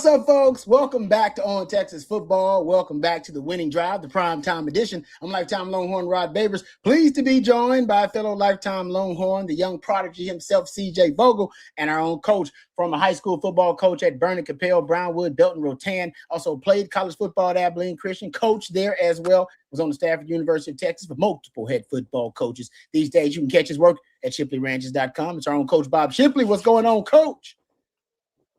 What's up, folks? Welcome back to On Texas Football. Welcome back to the Winning Drive, the primetime edition. I'm Lifetime Longhorn Rod Babers. Pleased to be joined by fellow Lifetime Longhorn, the young prodigy himself, CJ Vogel, and our own coach, former high school football coach at Vernon, Capel, Brownwood, Belton, Rotan. Also played college football at Abilene Christian, coached there as well. Was on the staff at the University of Texas for multiple head football coaches. These days, you can catch his work at ShipleyRanches.com. It's our own coach, Bob Shipley. What's going on, Coach?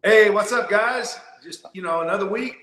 Hey, what's up, guys? Just, another week,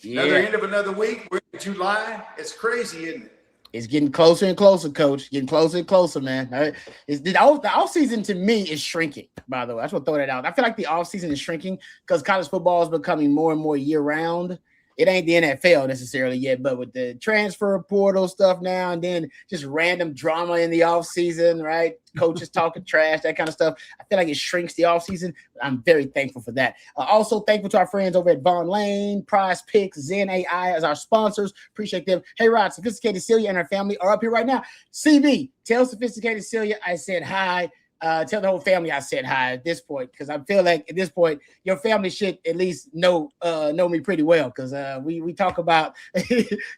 another end of another week. We're in July. It's crazy, isn't it? It's getting closer and closer, Coach. Getting closer and closer, man. All right. The offseason to me is shrinking, by the way. I just want to throw that out. I feel like the offseason is shrinking because college football is becoming more and more year-round. It ain't the NFL necessarily yet, but with the transfer portal stuff now and then just random drama in the offseason, right? Coaches talking trash, that kind of stuff. I feel like it shrinks the offseason. I'm very thankful for that. Also thankful to our friends over at Vaughn Lane, Prize Picks, Zen AI as our sponsors. Appreciate them. Hey, Rod, Sophisticated Celia and her family are up here right now. CB, tell Sophisticated Celia I said hi. Tell the whole family I said hi at this point, because I feel like at this point your family should at least know me pretty well, because we talk about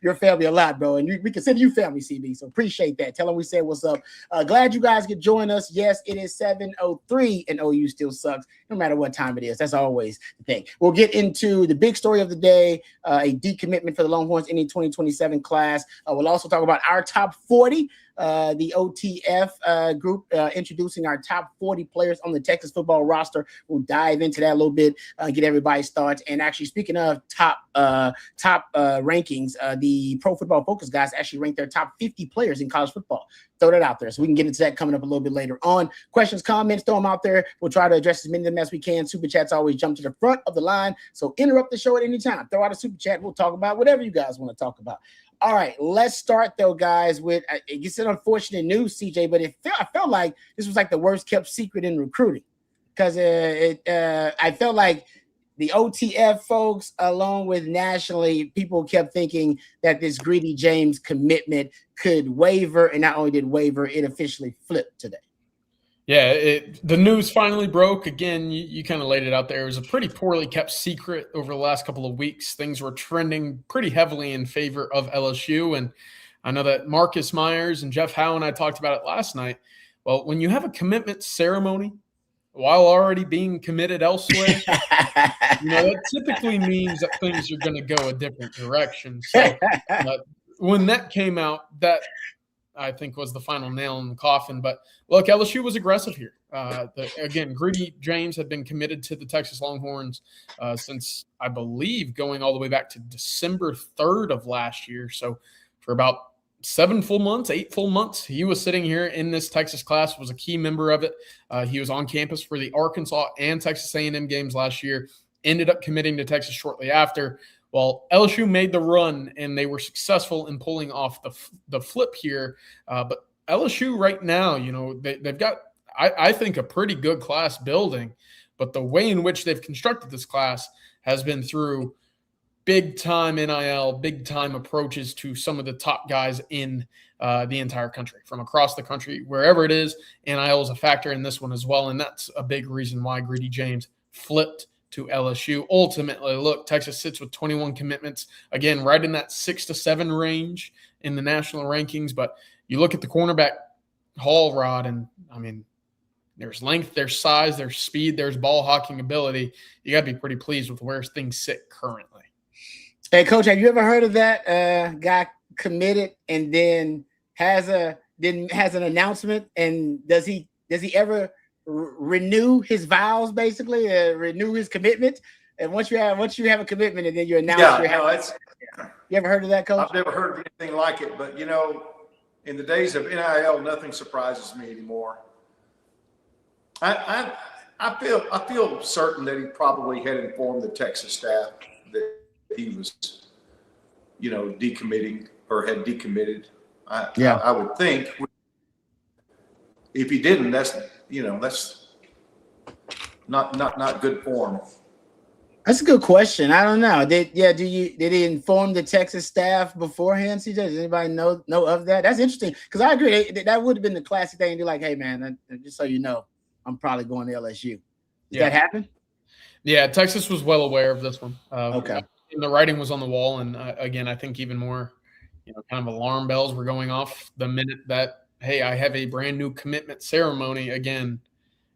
your family a lot, bro, and we consider you family, CB. So appreciate that. Tell them we said what's up. Glad you guys could join us. Yes, it is 7:03, and OU still sucks no matter what time it is. That's always the thing. We'll get into the big story of the day, a decommitment for the Longhorns in the 2027 class. We'll also talk about our top 40. The OTF group introducing our top 40 players on the Texas football roster. We'll dive into that a little bit, get everybody's thoughts. And actually, speaking of top rankings, the Pro Football Focus guys actually ranked their top 50 players in college football. Throw that out there. So we can get into that coming up a little bit later on. Questions, comments, throw them out there. We'll try to address as many of them as we can. Super chats always jump to the front of the line. So interrupt the show at any time. Throw out a super chat. We'll talk about whatever you guys want to talk about. All right, let's start, though, guys, with it's an unfortunate news, CJ, but I felt like this was like the worst kept secret in recruiting, because I felt like the OTF folks, along with nationally, people kept thinking that this Greedy James commitment could waver, and not only did waver, it officially flipped today. Yeah, the news finally broke. Again, you kind of laid it out there. It was a pretty poorly kept secret over the last couple of weeks. Things were trending pretty heavily in favor of LSU. And I know that Marcus Myers and Jeff Howe and I talked about it last night. Well, when you have a commitment ceremony while already being committed elsewhere, that typically means that things are going to go a different direction. So when that came out, that I think was the final nail in the coffin. But look, LSU was aggressive here. Again, Greedy James had been committed to the Texas Longhorns since, I believe, going all the way back to December 3rd of last year. So for about 8 full months, he was sitting here in this Texas class, was a key member of it. He was on campus for the Arkansas and Texas A&M games last year, ended up committing to Texas shortly after. Well, LSU made the run, and they were successful in pulling off the flip here. But LSU right now, they've got, I think, a pretty good class building. But the way in which they've constructed this class has been through big-time NIL, big-time approaches to some of the top guys in the entire country. From across the country, wherever it is, NIL is a factor in this one as well. And that's a big reason why Greedy James flipped to LSU. Ultimately, look, Texas sits with 21 commitments, again, right in that 6 to 7 range in the national rankings. But you look at the cornerback haul, Rod, and I mean, there's length, there's size, there's speed, there's ball hawking ability. You got to be pretty pleased with where things sit currently. Hey, Coach, have you ever heard of that guy committed and then has an announcement? And does he ever renew his vows, basically, renew his commitment? And once you have a commitment and then you announce you ever heard of that, Coach? I've never heard of anything like it, but in the days of NIL, nothing surprises me anymore. I feel certain that he probably had informed the Texas staff that he was decommitting or had decommitted. I would think. If he didn't, that's not good form. That's a good question. I don't know. Did he inform the Texas staff beforehand, CJ? Does anybody know of that? That's interesting, because I agree that would have been the classic thing to be like, hey man, just so you know, I'm probably going to LSU. Did that happen? Yeah, Texas was well aware of this one. Okay. And the writing was on the wall, and again, I think even more, kind of alarm bells were going off the minute that, hey, I have a brand new commitment ceremony again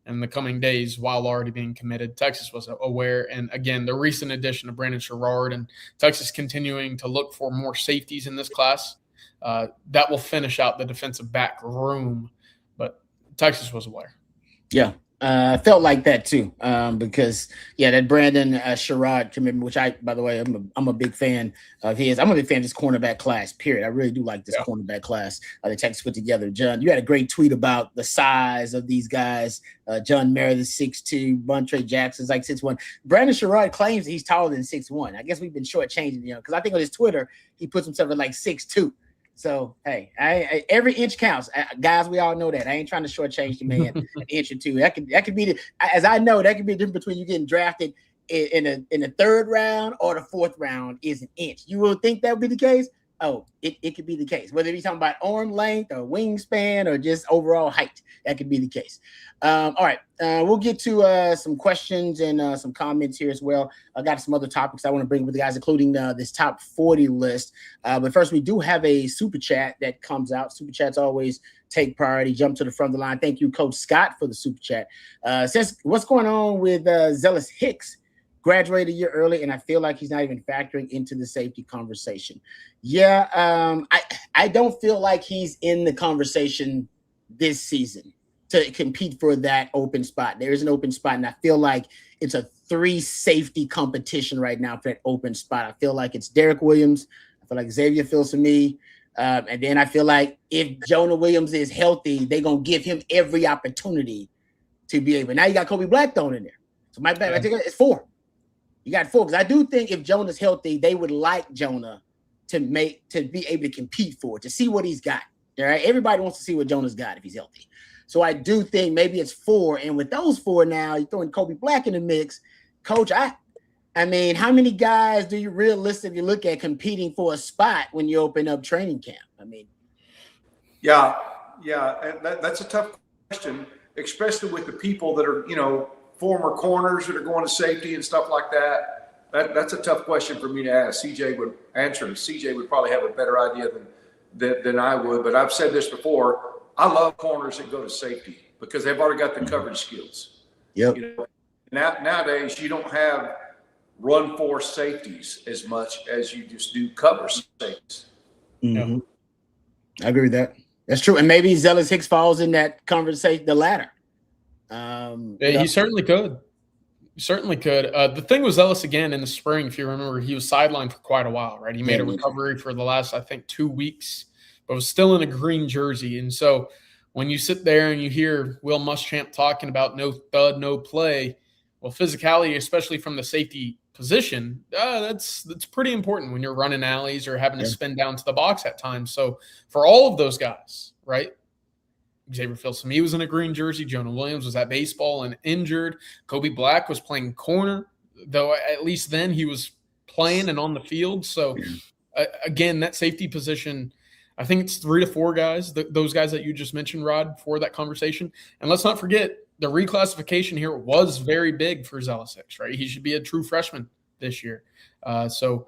in the coming days while already being committed. Texas was aware, and again, the recent addition of Brandon Sherrard and Texas continuing to look for more safeties in this class, that will finish out the defensive back room. But Texas was aware. Yeah. I felt like that too, because that Brandon Sherrod commitment, which by the way, I'm a big fan of his. I'm a big fan of this cornerback class. Period. I really do like this cornerback class that Texas put together. John, you had a great tweet about the size of these guys. John Meredith 6'2", Buntre Jackson's like 6'1". Brandon Sherrod claims he's taller than 6'1". I guess we've been shortchanging, because I think on his Twitter he puts himself at like 6'2". So, hey, I every inch counts. Guys, we all know that. I ain't trying to shortchange the man an inch or two. That could be as I know, that could be the difference between you getting drafted in the third round or the fourth round is an inch. You will think that would be the case? Oh, it could be the case. Whether you're talking about arm length or wingspan or just overall height, that could be the case. All right, we'll get to some questions and some comments here as well. I got some other topics I want to bring with the guys, including this top 40 list. But first, we do have a super chat that comes out. Super chats always take priority. Jump to the front of the line. Thank you, Coach Scott, for the super chat. Says, what's going on with Zealous Hicks? Graduated a year early, and I feel like he's not even factoring into the safety conversation. Yeah, I don't feel like he's in the conversation this season to compete for that open spot. There is an open spot, and I feel like it's a 3 safety competition right now for that open spot. I feel like it's Derek Williams. I feel like Xavier Filsaime. And then I feel like if Jonah Williams is healthy, they're going to give him every opportunity to be able. Now you got Kobe Blackthorne in there. So my bad, I think it's 4. You got 4, because I do think if Jonah's healthy, they would like Jonah to be able to compete for it, to see what he's got. All right, everybody wants to see what Jonah's got if he's healthy. So I do think maybe it's 4, and with those 4 now, you're throwing Kobe Black in the mix, Coach. I mean, how many guys do you realistically look at competing for a spot when you open up training camp? I mean, yeah, that's a tough question, especially with the people that are former corners that are going to safety and stuff like that. That's a tough question for me to ask. CJ would answer. CJ would probably have a better idea than I would. But I've said this before. I love corners that go to safety because they've already got the coverage skills. Yep. Nowadays you don't have run force safeties as much as you just do cover safeties. Mm-hmm. I agree with that. That's true. And maybe Zealous Hicks falls in that conversation, the latter. He certainly could. Certainly could. The thing with Zealous again in the spring, if you remember, he was sidelined for quite a while, right? He made a recovery for the last, I think, 2 weeks, but was still in a green jersey. And so when you sit there and you hear Will Muschamp talking about no thud, no play, well, physicality, especially from the safety position, that's pretty important when you're running alleys or having to spin down to the box at times. So for all of those guys, right? Xavier Filsaime was in a green jersey. Jonah Williams was at baseball and injured. Kobe Black was playing corner, though at least then he was playing and on the field. So, again, that safety position, I think it's 3 to 4 guys, those guys that you just mentioned, Rod, for that conversation. And let's not forget, the reclassification here was very big for Zealous Hicks, right? He should be a true freshman this year. So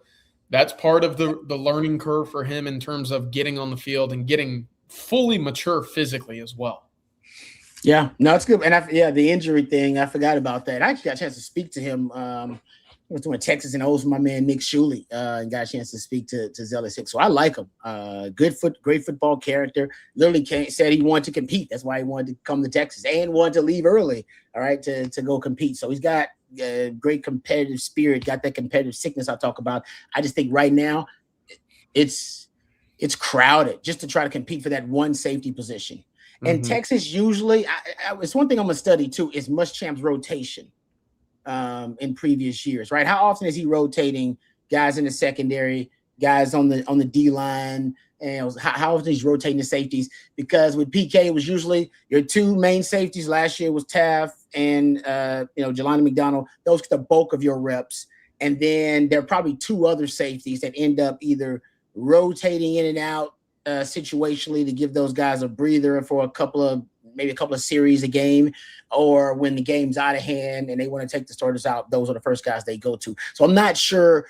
that's part of the learning curve for him in terms of getting on the field and getting fully mature physically as well. Yeah, no, it's good. And the injury thing, I forgot about that. I actually got a chance to speak to him. I was doing Texas and O's with my man Nick Shuley, and got a chance to speak to Zealous Hicks. So I like him. Great football character. Literally said he wanted to compete. That's why he wanted to come to Texas and wanted to leave early. All right, to go compete. So he's got great competitive spirit. Got that competitive sickness I talk about. I just think right now it's crowded just to try to compete for that one safety position. And Texas usually, it's one thing I'm going to study too, is Muschamp's rotation in previous years, right? How often is he rotating guys in the secondary, guys on the D line, and how often he's rotating the safeties? Because with PK, it was usually your 2 main safeties. Last year was Taft and Jelani McDonald. Those are the bulk of your reps. And then there are probably 2 other safeties that end up either rotating in and out situationally to give those guys a breather for a couple of maybe a couple of series a game, or when the game's out of hand and they want to take the starters out, those are the first guys they go to. So I'm not sure,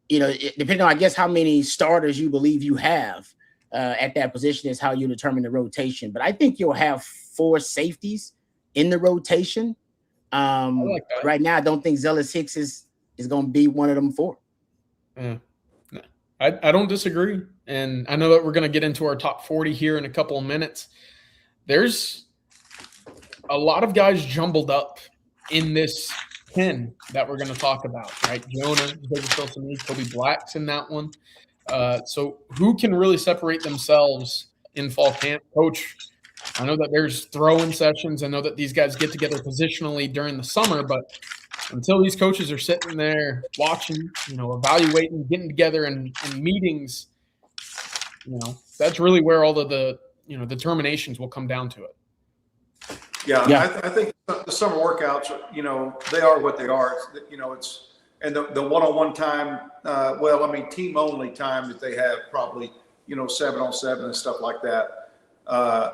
depending on, I guess, how many starters you believe you have at that position is how you determine the rotation. But I think you'll have 4 safeties in the rotation. Right now, I don't think Zealous Hicks is going to be one of them 4. No, I don't disagree. And I know that we're going to get into our top 40 here in a couple of minutes. There's a lot of guys jumbled up in this 10 that we're going to talk about, right? Jonah, David Wilson, Kobe Black's in that one. So who can really separate themselves in fall camp? Coach, I know that there's throw-in sessions. I know that these guys get together positionally during the summer, but until these coaches are sitting there watching, evaluating, getting together in meetings, that's really where all of the, determinations will come down to it. Yeah. I think the summer workouts, they are what they are. It's and the one-on-one time, team only time that they have probably, 7-on-7 and stuff like that.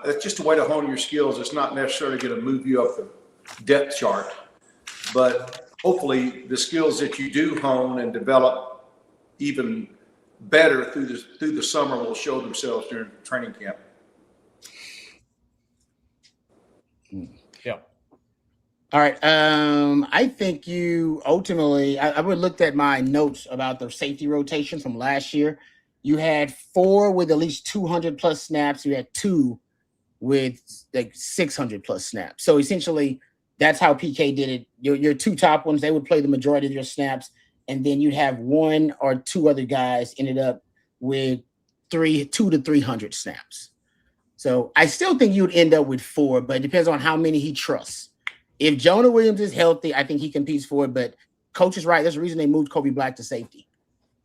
It's just a way to hone your skills. It's not necessarily going to move you up the depth chart, but hopefully the skills that you do hone and develop even better through the summer will show themselves during training camp. Yeah. All right. I think you ultimately, I would looked at my notes about the safety rotation from last year. You had 4 with at least 200 plus snaps. You had 2 with like 600 plus snaps. So essentially, that's how PK did it. Your 2 top ones, they would play the majority of your snaps, and then you'd have 1 or 2 other guys ended up with 200 to 300 snaps. So I still think you'd end up with 4, but it depends on how many he trusts. If Jonah Williams is healthy, I think he competes for it. But coach is right. There's a reason they moved Kobe Black to safety.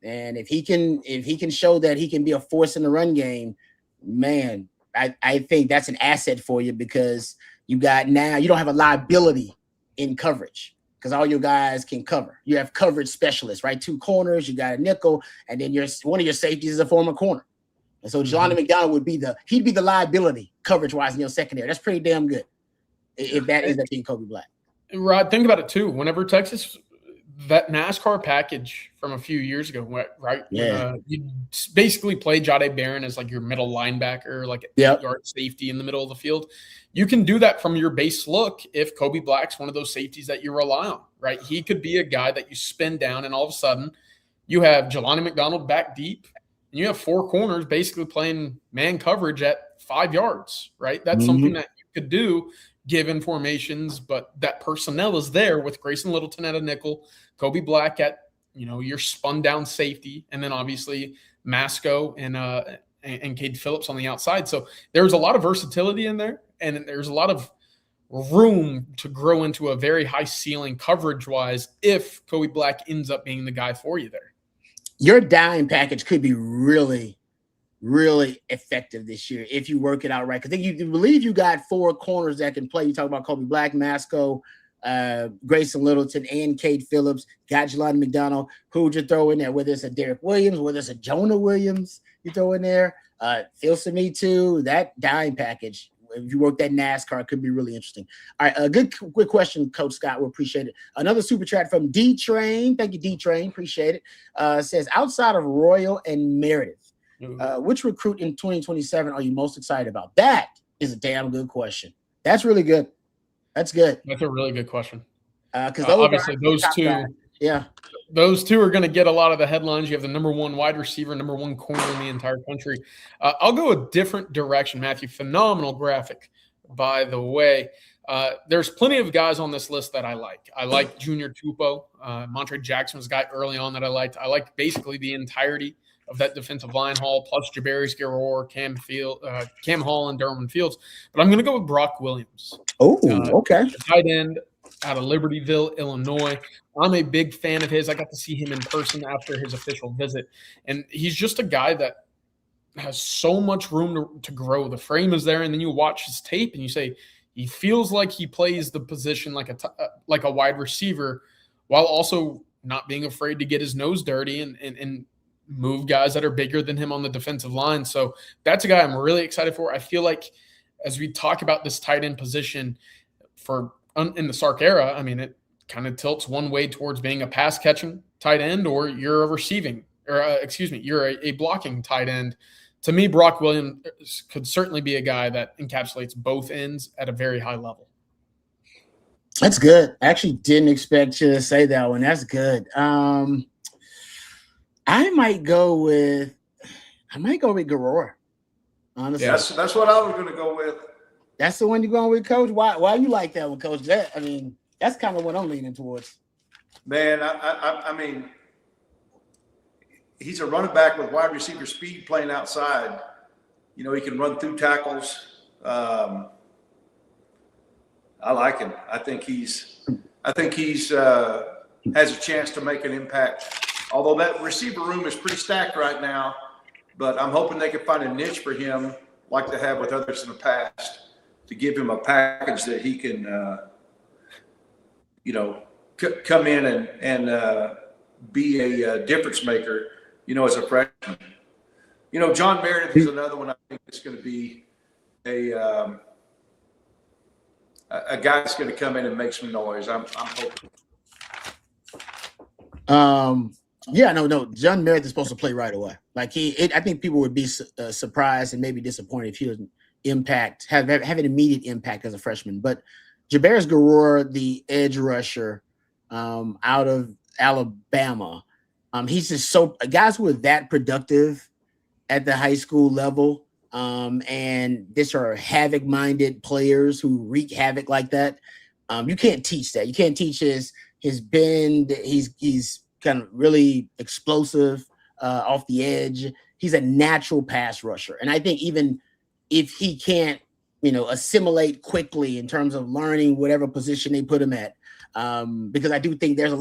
And if he can show that he can be a force in the run game, man, I think that's an asset for you, because you don't have a liability in coverage, because all your guys can cover. You have coverage specialists, right? 2 corners, you got a nickel, and then one of your safeties is a former corner. And so Jelani McDonald he'd be the liability coverage-wise in your secondary. That's pretty damn good if that ends up being Kobe Black. Rod, think about it too. Whenever Texas, that NASCAR package from a few years ago, right? Yeah. When, you basically play Jahdae Barron as like your middle linebacker, like a yard safety in the middle of the field. You can do that from your base look if Kobe Black's one of those safeties that you rely on, right? He could be a guy that you spin down, and all of a sudden you have Jelani McDonald back deep, and you have 4 corners basically playing man coverage at 5 yards, right? That's something that you could do given formations, but that personnel is there with Grayson Littleton at a nickel, Kobe Black at, your spun down safety, and then obviously Masco and Cade Phillips on the outside. So there's a lot of versatility in there, and there's a lot of room to grow into a very high ceiling coverage wise if Kobe Black ends up being the guy for you there. Your dime package could be really, really effective this year if you work it out right. Because you believe you got 4 corners that can play. You talk about Kobe Black, Masco, Grayson Littleton, and Cade Phillips. Got Jelani McDonald. Who would you throw in there? Whether it's a Derek Williams, whether it's a Jonah Williams, you throw in there. Phil Simi too. That dime package, if you work that NASCAR, could be really interesting. All right, a good question, Coach Scott. We appreciate it. Another super chat from D-Train. Thank you, D-Train. Appreciate it. Says, outside of Royal and Meredith, which recruit in 2027 are you most excited about? That is a damn good question. That's really good. That's good. That's a really good question. Because obviously those 2 guys. Yeah. Those 2 are going to get a lot of the headlines. You have the number 1 wide receiver, number 1 corner in the entire country. I'll go a different direction, Matthew. Phenomenal graphic, by the way. There's plenty of guys on this list that I like. I like Junior Tupou. Montre Jackson was a guy early on that I liked. I liked basically the entirety of that defensive line haul, plus Jabarius Garror, Cam Hall, and Derwin Fields. But I'm going to go with Brock Williams. Oh, okay. Tight end out of Libertyville, Illinois. I'm a big fan of his. I got to see him in person after his official visit. And he's just a guy that has so much room to grow. The frame is there, and then you watch his tape and you say, he feels like he plays the position like a wide receiver, while also not being afraid to get his nose dirty and move guys that are bigger than him on the defensive line. So that's a guy I'm really excited for. I feel like as we talk about this tight end position in the Sark era, I mean, it kind of tilts one way towards being a pass catching tight end, or you're a receiving, or you're a blocking tight end. To me, Brock Williams could certainly be a guy that encapsulates both ends at a very high level. That's good. I actually didn't expect you to say that one. That's good. I might go with Garor. Honestly, that's what I was going to go with. That's the one you're going with, Coach. Why you like that one, Coach? That's kind of what I'm leaning towards. Man, I mean, he's a running back with wide receiver speed playing outside. He can run through tackles. I like him. I think he's has a chance to make an impact. Although that receiver room is pretty stacked right now, but I'm hoping they can find a niche for him, like they have with others in the past, to give him a package that he can, come in and be a difference maker, as a freshman. John Meredith is another one I think is going to be a guy that's going to come in and make some noise. I'm hoping. No. John Meredith is supposed to play right away. I think people would be surprised and maybe disappointed if he doesn't have an immediate impact as a freshman. But Jabarius Garor, the edge rusher out of Alabama, he's just guys who are that productive at the high school level, and these are havoc-minded players who wreak havoc like that. You can't teach that. You can't teach his bend. He's kind of really explosive off the edge. He's a natural pass rusher, and I think even if he can't, assimilate quickly in terms of learning whatever position they put him at, because I do think there's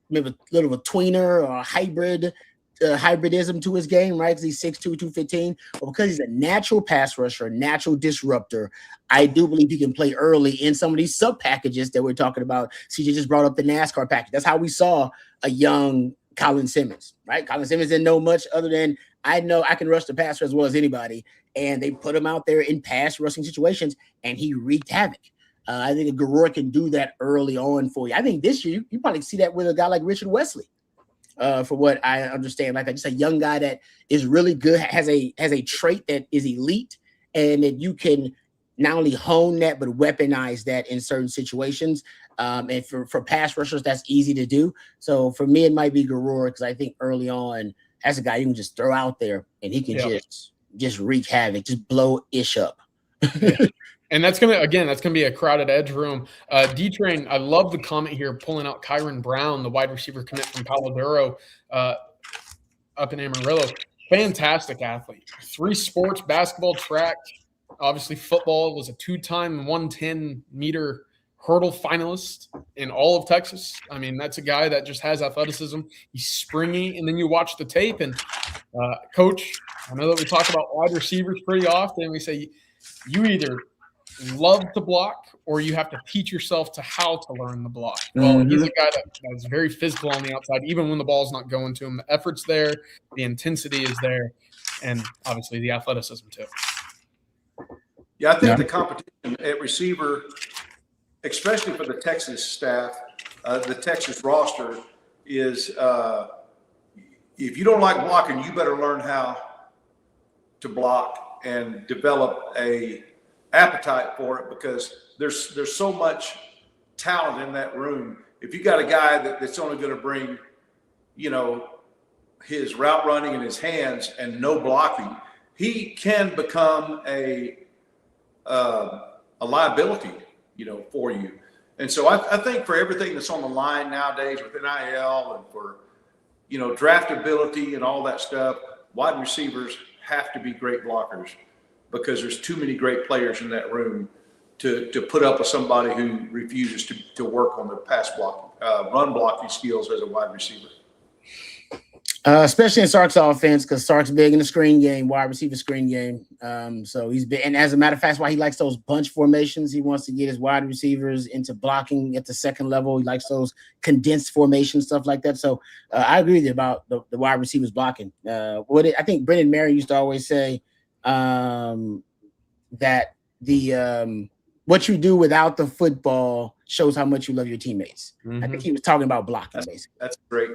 maybe a little of a tweener or a hybridism to his game, right? Because he's 6'2", 215, but because he's a natural pass rusher, a natural disruptor, I do believe he can play early in some of these sub packages that we're talking about. CJ just brought up the NASCAR package. That's how we saw a young Colin Simmons, right? Colin Simmons didn't know much other than I know I can rush the passer as well as anybody, and they put him out there in pass rushing situations, and he wreaked havoc. I think a Garor can do that early on for you. I think this year you probably see that with a guy like Richard Wesley. For what I understand, like just a young guy that is really good, has a trait that is elite, and that you can not only hone that but weaponize that in certain situations. And for pass rushers, that's easy to do. So for me, it might be Garor, because I think early on, that's a guy you can just throw out there and he can just wreak havoc, just blow ish up. Yeah. And that's gonna be a crowded edge room. D-Train, I love the comment here, pulling out Kyron Brown, the wide receiver commit from Palo Duro, up in Amarillo. Fantastic athlete. 3 sports: basketball, track, obviously football. Was a 2-time 110-meter hurdle finalist in all of Texas. I mean, that's a guy that just has athleticism. He's springy, and then you watch the tape. And Coach, I know that we talk about wide receivers pretty often. We say you either love to block or you have to teach yourself to how to learn the block. Well, he's a guy that's very physical on the outside, even when the ball's not going to him. The effort's there, the intensity is there, and obviously the athleticism too. Yeah, I think the competition at receiver, especially for the Texas staff, the Texas roster, is if you don't like blocking, you better learn how to block and develop a appetite for it, because there's so much talent in that room. If you got a guy that's only going to bring, his route running in his hands and no blocking, he can become a liability, for you. And so I think for everything that's on the line nowadays with NIL and for, draftability and all that stuff, wide receivers have to be great blockers, because there's too many great players in that room to put up with somebody who refuses to work on their run blocking skills as a wide receiver. Especially in Sark's offense, because Sark's big in the screen game, wide receiver screen game. So he's big, and as a matter of fact, that's why he likes those bunch formations. He wants to get his wide receivers into blocking at the second level. He likes those condensed formations, stuff like that. So I agree with you about the wide receivers blocking. I think Brendan Mary used to always say that the what you do without the football shows how much you love your teammates. I think he was talking about blocking, basically. That's great.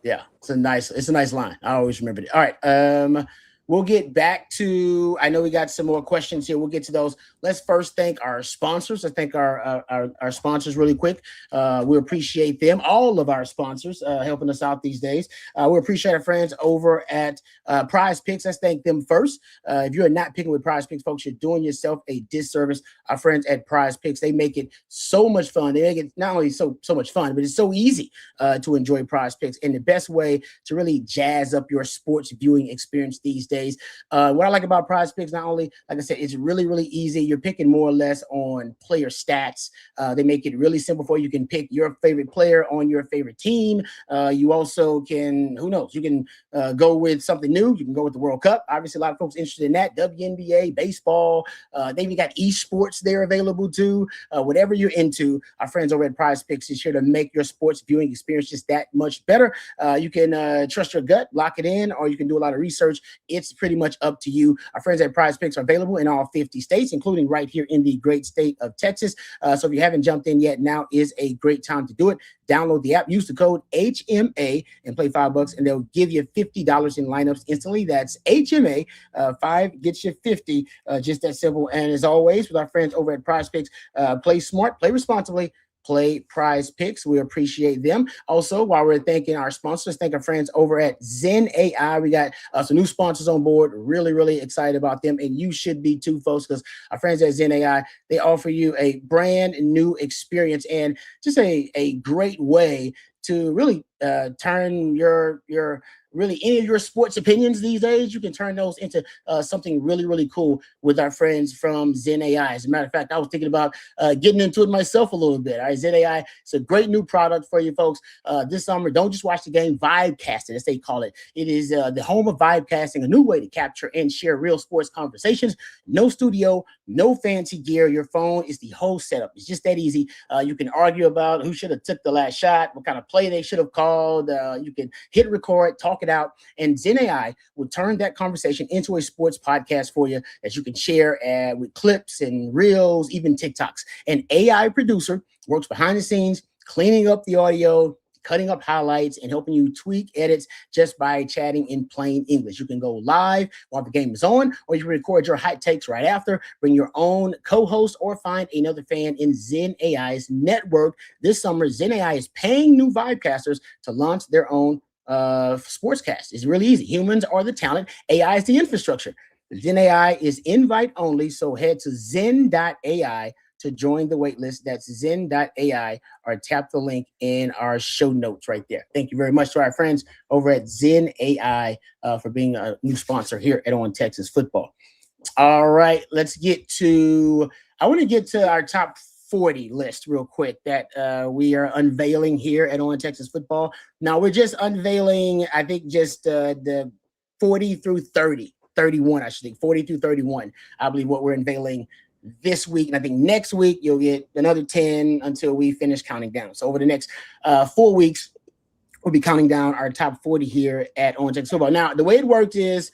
Yeah, it's a nice line. I always remember it. All right. We'll get back to, I know we got some more questions here. We'll get to those. Let's first thank our sponsors. Let's thank our sponsors really quick. We appreciate them, all of our sponsors helping us out these days. We appreciate our friends over at Prize Picks. Let's thank them first. If you're not picking with Prize Picks, folks, you're doing yourself a disservice. Our friends at Prize Picks, they make it so much fun. They make it not only so much fun, but it's so easy to enjoy Prize Picks. And the best way to really jazz up your sports viewing experience these days. What I like about Prize Picks, not only, like I said, it's really, really easy. You're picking more or less on player stats. They make it really simple for you. You can pick your favorite player on your favorite team. You also can, who knows, you can go with something new. You can go with the World Cup. Obviously, a lot of folks interested in that. WNBA, baseball. They even got esports there available too. Whatever you're into, our friends over at Prize Picks is here to make your sports viewing experience just that much better. You can trust your gut, lock it in, or you can do a lot of research. It's pretty much up to you. Our friends at Prize Picks are available in all 50 states, including right here in the great state of Texas. So if you haven't jumped in yet, now is a great time to do it. Download the app, use the code HMA, and play $5, and they'll give you $50 in lineups instantly. That's HMA. 5 gets you 50. Just that simple. And as always, with our friends over at Prize Picks, play smart, play responsibly. Play Prize Picks. We appreciate them. Also, while we're thanking our sponsors, thank our friends over at Zen AI. We got some new sponsors on board. Really, really excited about them. And you should be too, folks, because our friends at Zen AI, they offer you a brand new experience and just a great way to really turn your really any of your sports opinions these days. You can turn those into something really, really cool with our friends from Zen AI. As a matter of fact, I was thinking about getting into it myself a little bit. All right, Zen AI, it's a great new product for you folks this summer. Don't just watch the game, vibecast it, as they call it. It is the home of vibecasting, a new way to capture and share real sports conversations. No studio, no fancy gear. Your phone is the whole setup. It's just that easy. You can argue about who should have took the last shot, what kind of play they should have called. You can hit record, talk it out, and Zen AI will turn that conversation into a sports podcast for you that you can share with clips and reels, even TikToks. An AI producer works behind the scenes, cleaning up the audio, cutting up highlights, and helping you tweak edits just by chatting in plain English. You can go live while the game is on, or you can record your hot takes right after, bring your own co-host, or find another fan in Zen AI's network. This summer, Zen AI is paying new Vibecasters to launch their own sportscast. It's really easy. Humans are the talent. AI is the infrastructure. Zen AI is invite only, so head to zen.ai to join the waitlist. That's zen.ai, or tap the link in our show notes right there. Thank you very much to our friends over at Zen AI for being a new sponsor here at On Texas Football. All right, I want to get to our top 40 list real quick that we are unveiling here at On Texas Football. Now, we're just unveiling, I think, just the 40 through 31, I should think, 40 through 31, I believe what we're unveiling this week. And I think next week, you'll get another 10 until we finish counting down. So over the next 4 weeks, we'll be counting down our top 40 here at On Texas Football. Now, the way it worked is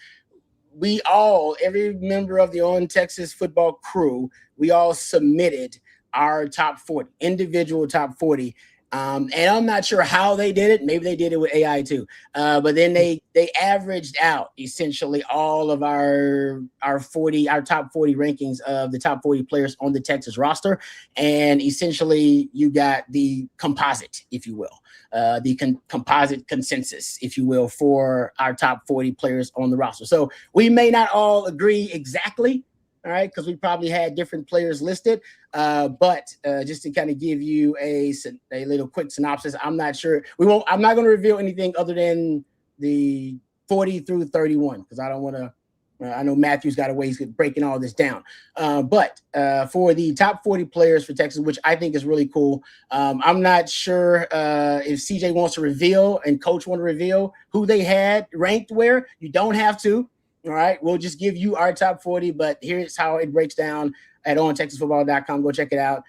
every member of the On Texas Football crew, we all submitted our top 40, individual top 40. And I'm not sure how they did it. Maybe they did it with AI too. But then they averaged out essentially all of our top 40 rankings of the top 40 players on the Texas roster. And essentially you got the composite, if you will, composite consensus, if you will, for our top 40 players on the roster. So we may not all agree exactly, all right, because we probably had different players listed. But just to kind of give you a little quick synopsis, I'm not going to reveal anything other than the 40 through 31, because I don't want to. I know Matthew's got a ways of breaking all this down. But for the top 40 players for Texas, which I think is really cool, I'm not sure if CJ wants to reveal and Coach want to reveal who they had ranked where. You don't have to. All right, we'll just give you our top 40, but here's how it breaks down at ontexasfootball.com. Go check it out.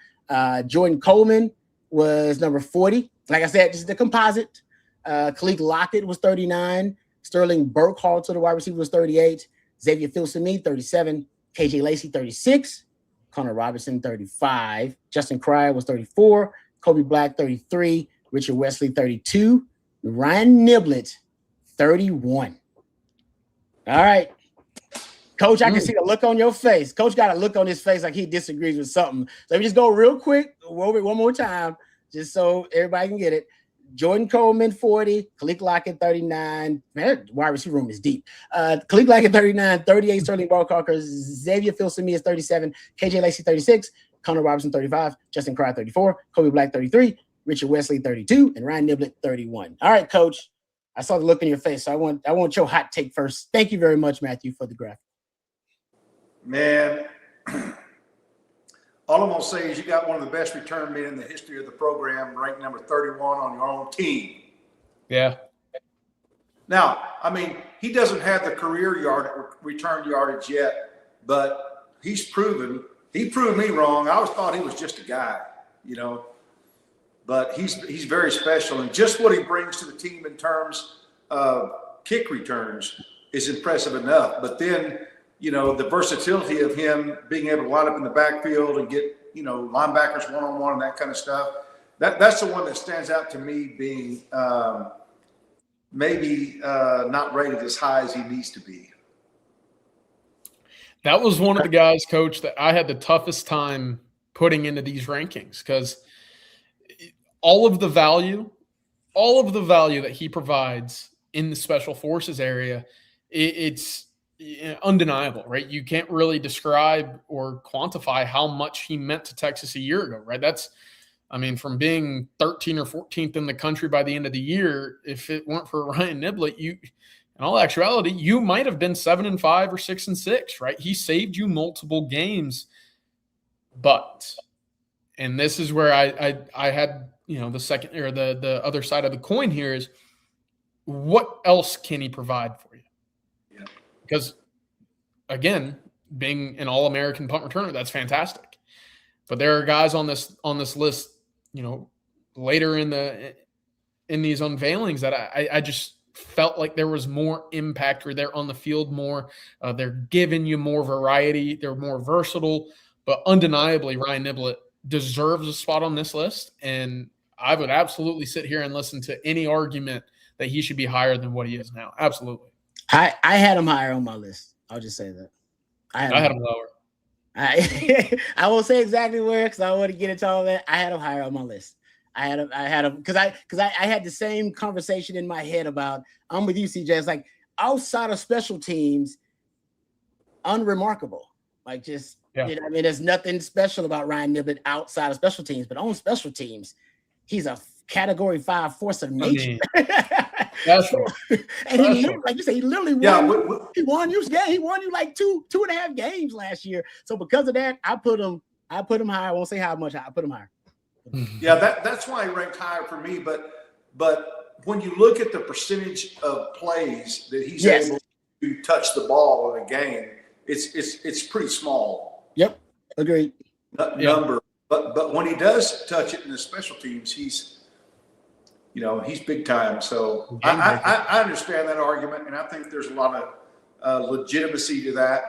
Jordan Coleman was number 40. Like I said, this is the composite. Khalid Lockett was 39. Sterling Burkhalter, the wide receiver, was 38. Xavier Filsaime, 37. KJ Lacey, 36. Connor Robinson, 35. Justin Cryer was 34. Kobe Black, 33. Richard Wesley, 32. Ryan Niblett, 31. All right. Coach, I can see the look on your face. Coach got a look on his face like he disagrees with something. So let me just go real quick over it one more time, just so everybody can get it. Jordan Coleman, 40. Khalid Lockett, 39. Man, wide receiver room is deep. Khalid Lockett, 39. 38. Sterling Barcocker. Xavier Filsaime is 37. KJ Lacey, 36. Connor Robinson, 35. Justin Cryer, 34. Kobe Black, 33. Richard Wesley, 32. And Ryan Niblett, 31. All right, Coach. I saw the look on your face, so I want your hot take first. Thank you very much, Matthew, for the graphic. Man, all I'm going to say is you got one of the best return men in the history of the program, ranked number 31 on your own team. Yeah. Now, I mean, he doesn't have the career return yardage yet, but he proved me wrong. I always thought he was just a guy, but he's very special. And just what he brings to the team in terms of kick returns is impressive enough. But then, the versatility of him being able to line up in the backfield and get, linebackers one-on-one and that kind of stuff. That's the one that stands out to me being maybe not rated as high as he needs to be. That was one of the guys, Coach, that I had the toughest time putting into these rankings because all of the value that he provides in the special forces area, it's undeniable, right? You can't really describe or quantify how much he meant to Texas a year ago, right? From being 13 or 14th in the country by the end of the year, if it weren't for Ryan Niblett, in all actuality, you might have been 7-5 or 6-6, right? He saved you multiple games, and this is where I had, the second or the other side of the coin here is what else can he provide for you? Because, again, being an All-American punt returner, that's fantastic. But there are guys on this list, later in these unveilings that I just felt like there was more impact or they're on the field more. They're giving you more variety. They're more versatile. But undeniably, Ryan Niblett deserves a spot on this list. And I would absolutely sit here and listen to any argument that he should be higher than what he is now. Absolutely. I had him higher on my list. I'll just say that. I had him lower. I won't say exactly where because I don't want to get into all that. I had him higher on my list. I had him because I had the same conversation in my head about I'm with you, CJ. It's like outside of special teams, unremarkable. Like just there's nothing special about Ryan Niblett outside of special teams, but on special teams, he's a Category 5 force of nature. That's right. And he, like you say, he literally won. Yeah, he won you. Yeah, he won you like two and a half games last year. So because of that, I put him higher. I won't say how much I put him higher. Yeah, that's why he ranked higher for me. But when you look at the percentage of plays that he's able to touch the ball in a game, it's pretty small. Yep, agreed. Number, but when he does touch it in the special teams, he's big time. So I understand that argument, and I think there's a lot of legitimacy to that.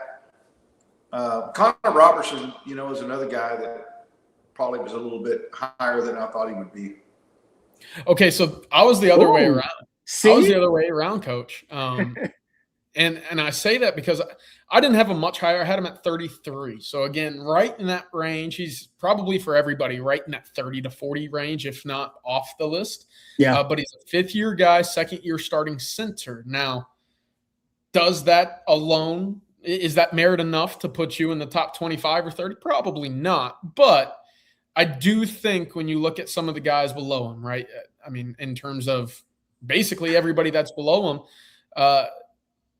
Connor Robertson, is another guy that probably was a little bit higher than I thought he would be. Okay, so I was the other way around. See? I was the other way around, Coach. And I say that because I didn't have him much higher. I had him at 33. So, again, right in that range. He's probably for everybody right in that 30 to 40 range, if not off the list. Yeah. But he's a fifth-year guy, second-year starting center. Now, does that alone – is that merit enough to put you in the top 25 or 30? Probably not. But I do think when you look at some of the guys below him, right, in terms of basically everybody that's below him,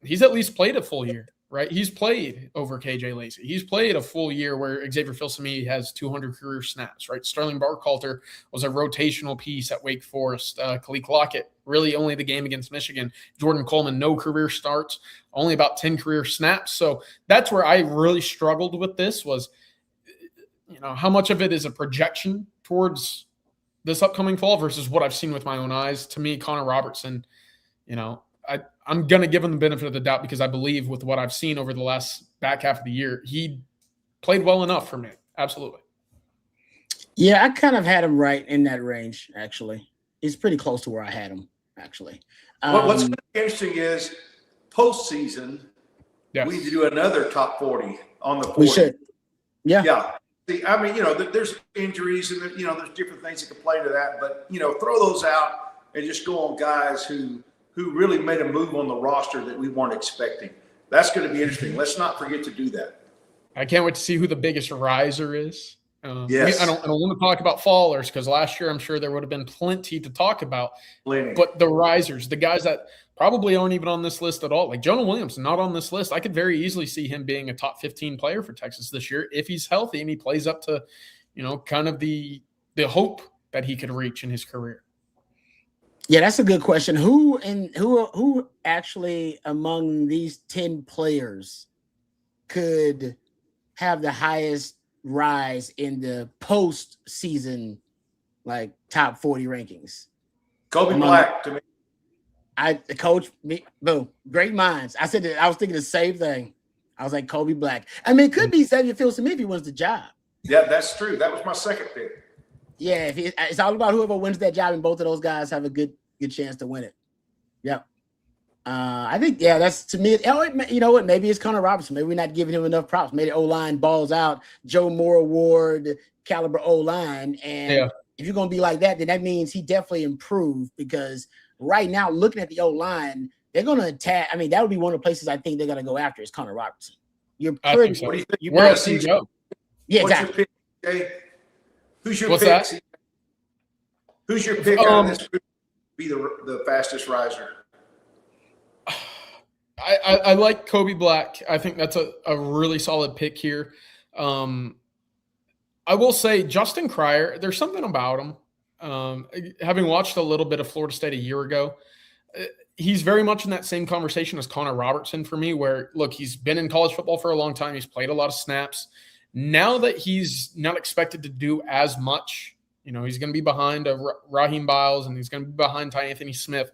he's at least played a full year, right? He's played over KJ Lacey. He's played a full year where Xavier Filsaime has 200 career snaps, right? Sterling Barcoulter was a rotational piece at Wake Forest. Khalid Lockett, really only the game against Michigan. Jordan Coleman, no career starts, only about 10 career snaps. So that's where I really struggled with this was, how much of it is a projection towards this upcoming fall versus what I've seen with my own eyes. To me, Connor Robertson, I'm going to give him the benefit of the doubt because I believe with what I've seen over the last back half of the year, he played well enough for me. Absolutely. Yeah, I kind of had him right in that range, actually. He's pretty close to where I had him, actually. What's going to be interesting is postseason, Yes. we need to do another top 40 on the 40. We should. Yeah. Yeah. See, I mean, there's injuries and, there's different things that can play to that. But, throw those out and just go on guys who really made a move on the roster that we weren't expecting. That's going to be interesting. Let's not forget to do that. I can't wait to see who the biggest riser is. Yes. I don't want to talk about fallers because last year I'm sure there would have been plenty to talk about. Plenty. But the risers, the guys that probably aren't even on this list at all, like Jonah Williams, not on this list. I could very easily see him being a top 15 player for Texas this year if he's healthy and he plays up to, kind of the hope that he could reach in his career. Yeah, that's a good question. Who actually among these 10 players could have the highest rise in the postseason, like top 40 rankings? Kobe Black to me. Boom, great minds. I said that I was thinking the same thing. I was like Kobe Black. I mean, it could be Xavier Fields to me if he wins the job. Yeah, that's true. That was my second pick. Yeah, it's all about whoever wins that job, and both of those guys have a good chance to win it. Yep. I think, that's to me. You know what? Maybe it's Connor Robertson. Maybe we're not giving him enough props. Maybe O-line balls out, Joe Moore Award caliber O-line. And if you're going to be like that, then that means he definitely improved, because right now, looking at the O-line, they're going to attack. I mean, that would be one of the places I think they're going to go after is Connor Robertson. I think so. What do you think? Where else do you go? Yeah, What's exactly. your pick, Jay? Who's your What's pick? that? Who's your pick on this group to be the fastest riser? I like Kobe Black. I think that's a really solid pick here. I will say Justin Cryer, there's something about him. Having watched a little bit of Florida State a year ago, he's very much in that same conversation as Connor Robertson for me, where, look, he's been in college football for a long time. He's played a lot of snaps. Now that he's not expected to do as much, he's going to be behind Raheem Biles and he's going to be behind Ty Anthony Smith.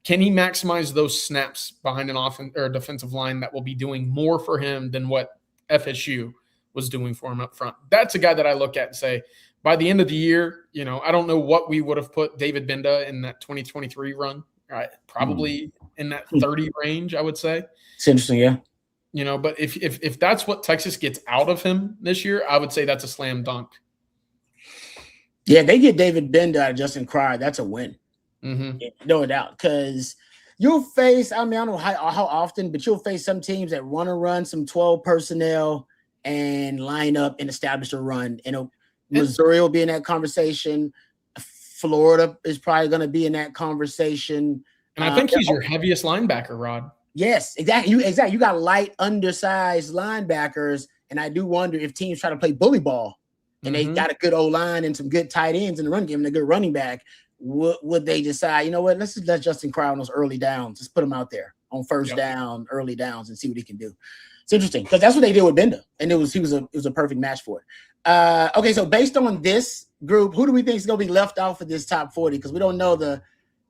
Can he maximize those snaps behind an offense or a defensive line that will be doing more for him than what FSU was doing for him up front? That's a guy that I look at and say, by the end of the year, I don't know what we would have put David Binda in that 2023 run. Right, probably in that 30 range, I would say. It's interesting, yeah. But if that's what Texas gets out of him this year, I would say that's a slam dunk. Yeah, they get David Benda out of Justin Cryer. That's a win. Mm-hmm. No doubt. Because you'll face, I don't know how often, but you'll face some teams that want to run some 12 personnel and line up and establish a run. Missouri will be in that conversation. Florida is probably going to be in that conversation. And I think he's your heaviest linebacker, Rod. Yes, exactly. You got light, undersized linebackers, and I do wonder if teams try to play bully ball and they got a good O-line and some good tight ends in the run game and a good running back. Would they decide, you know what, let's just let Justin Cryer on those early downs. Just put him out there on first down, early downs, and see what he can do. It's interesting because that's what they did with Benda, and it was a perfect match for it. Okay, so based on this group, who do we think is going to be left off of this top 40? Because we don't know the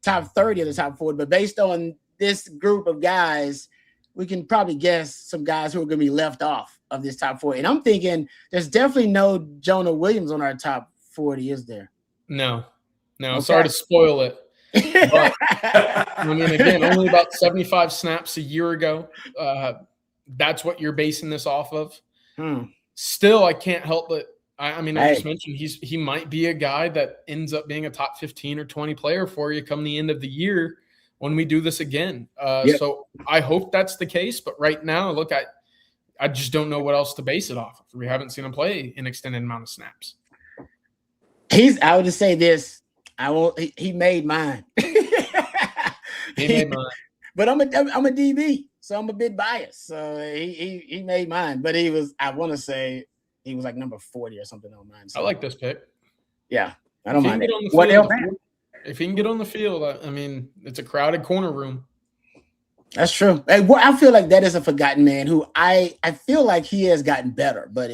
top 30 of the top 40, but based on this group of guys, we can probably guess some guys who are going to be left off of this top 40. And I'm thinking there's definitely no Jonah Williams on our top 40, is there? No. Okay. Sorry to spoil it. But, again, only about 75 snaps a year ago. That's what you're basing this off of. Still, I can't help but I just mentioned he might be a guy that ends up being a top 15 or 20 player for you come the end of the year when we do this again. So I hope that's the case. But right now, look, I just don't know what else to base it off of. We haven't seen him play an extended amount of snaps. I would just say this. He made mine. He made mine. But I'm a DB, so I'm a bit biased. So he made mine. But I want to say he was like number 40 or something on mine. So. I like this pick. Yeah, I don't mind it. What else? If he can get on the field, it's a crowded corner room. That's true. I feel like that is a forgotten man who I feel like he has gotten better, but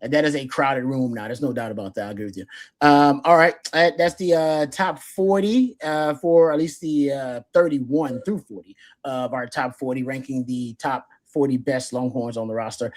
that is a crowded room now. There's no doubt about that. I agree with you. All right. That's the top 40 for at least the 31 through 40 of our top 40, ranking the top 40 best Longhorns on the roster.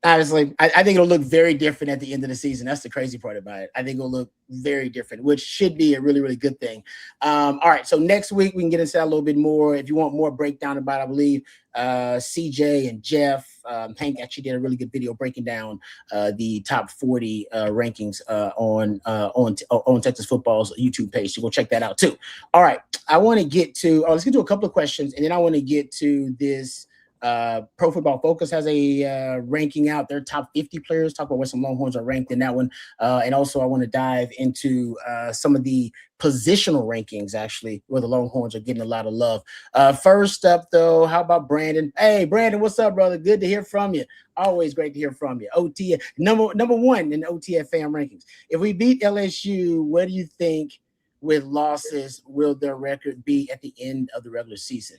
Honestly, I think it'll look very different at the end of the season. That's the crazy part about it. I think it'll look very different, which should be a really, really good thing. All right, so next week we can get into that a little bit more. If you want more breakdown about it, I believe CJ and Jeff, Hank actually did a really good video breaking down the top 40 rankings on Texas Football's YouTube page. So go check that out too. All right, I want to get to let's get to a couple of questions, and then I want to get to this. Pro Football Focus has a ranking out their top 50 players, talk about where some Longhorns are ranked in that one. And also I want to dive into some of the positional rankings, actually, where the Longhorns are getting a lot of love. First up, though, how about Brandon? Hey, Brandon, what's up, brother? Good to hear from you. Always great to hear from you. OT number one in the OTF fan rankings. If we beat LSU, what do you think with losses will their record be at the end of the regular season?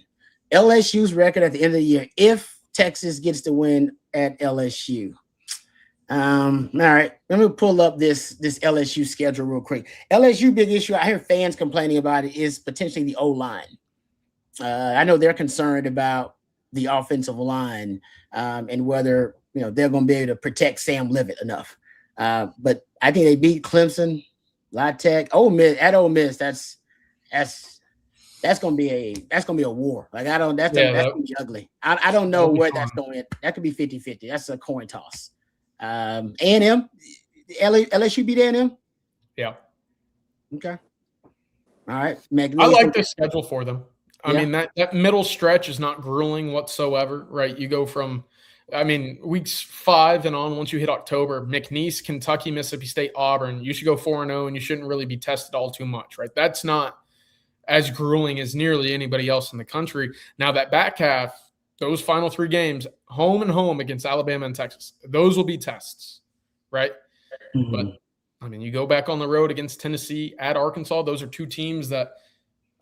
LSU's record at the end of the year, if Texas gets to win at LSU. All right, let me pull up this LSU schedule real quick. LSU big issue I hear fans complaining about it is potentially the O-line. I know they're concerned about the offensive line and whether they're going to be able to protect Sam Leavitt enough. But I think they beat Clemson, La Tech, Ole Miss. That's gonna be a war. Like that's gonna be ugly. I don't know where that's going. That could be 50-50. That's a coin toss. A&M, LSU beat A&M. Yeah. Okay. All right. I like this schedule for them. I mean, that middle stretch is not grueling whatsoever, right? You go from, weeks 5 and on, once you hit October, McNeese, Kentucky, Mississippi State, Auburn, you should go 4-0 and you shouldn't really be tested all too much, right? That's not as grueling as nearly anybody else in the country. Now that back half, those final 3 games, home and home against Alabama and Texas, those will be tests, right? Mm-hmm. But, you go back on the road against Tennessee, at Arkansas. Those are 2 teams that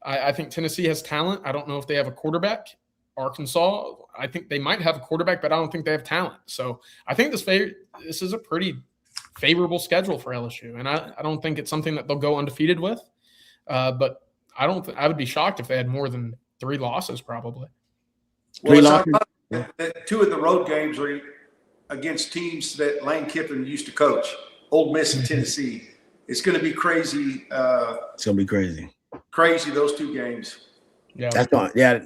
I think Tennessee has talent. I don't know if they have a quarterback. Arkansas, I think they might have a quarterback, but I don't think they have talent. So I think this is a pretty favorable schedule for LSU, and I don't think it's something that they'll go undefeated with. But I would be shocked if they had more than 3 losses, probably. Well, that 2 of the road games are against teams that Lane Kiffin used to coach, Ole Miss and Tennessee. It's going to be crazy. It's going to be crazy. Crazy, those 2 games. Yeah.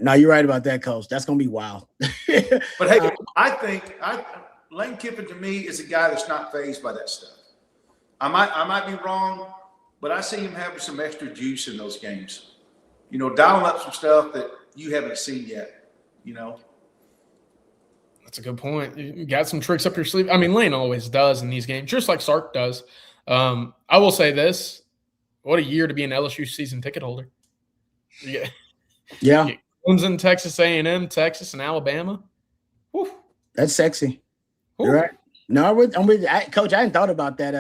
No, you're right about that, Coach. That's going to be wild. But hey, I think Lane Kiffin to me is a guy that's not fazed by that stuff. I might be wrong, but I see him having some extra juice in those games. Dialing up some stuff that you haven't seen yet. That's a good point. You got some tricks up your sleeve. Lane always does in these games, just like Sark does. I will say this: what a year to be an LSU season ticket holder. Yeah. Clemson, Texas A&M, Texas, and Alabama. Whew. That's sexy. Whew. You're right. No, I'm with Coach. I hadn't thought about that.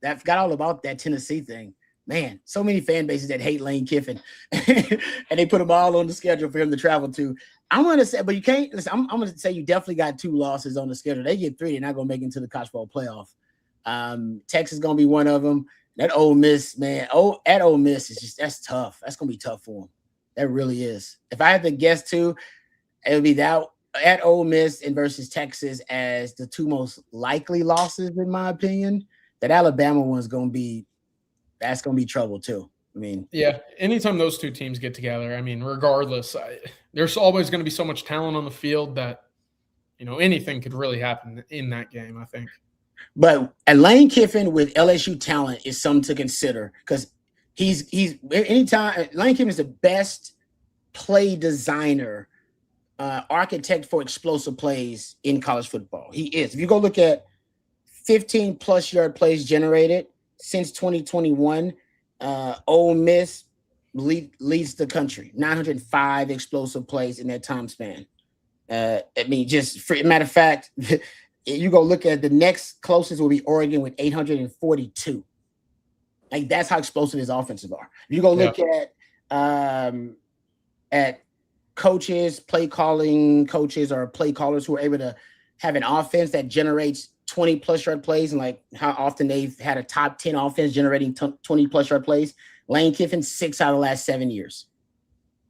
That forgot all about that Tennessee thing. Man, so many fan bases that hate Lane Kiffin, and they put them all on the schedule for him to travel to. I'm going to say, but you can't. Listen, I'm going to say you definitely got 2 losses on the schedule. They get 3, they're not going to make it into the college football playoff. Texas is going to be one of them. That Ole Miss, man. At Ole Miss is that's tough. That's going to be tough for them. That really is. If I had to guess 2, it would be that at Ole Miss and versus Texas as the 2 most likely losses, in my opinion. That Alabama one's going to be. That's going to be trouble too. Yeah, anytime those 2 teams get together, regardless, there's always going to be so much talent on the field that, anything could really happen in that game, I think. But Lane Kiffin with LSU talent is something to consider because he's anytime Lane Kiffin is the best play designer, architect for explosive plays in college football. He is. If you go look at 15+ yard plays generated since 2021, Ole Miss leads the country. 905 explosive plays in that time span. Matter of fact, you go look at the next closest will be Oregon with 842. Like that's how explosive his offenses are. If you go look at coaches, play calling coaches or play callers who are able to have an offense that generates 20+ yard plays, and like how often they've had a top 10 offense generating 20+ yard plays. Lane Kiffin, 6 out of the last 7 years.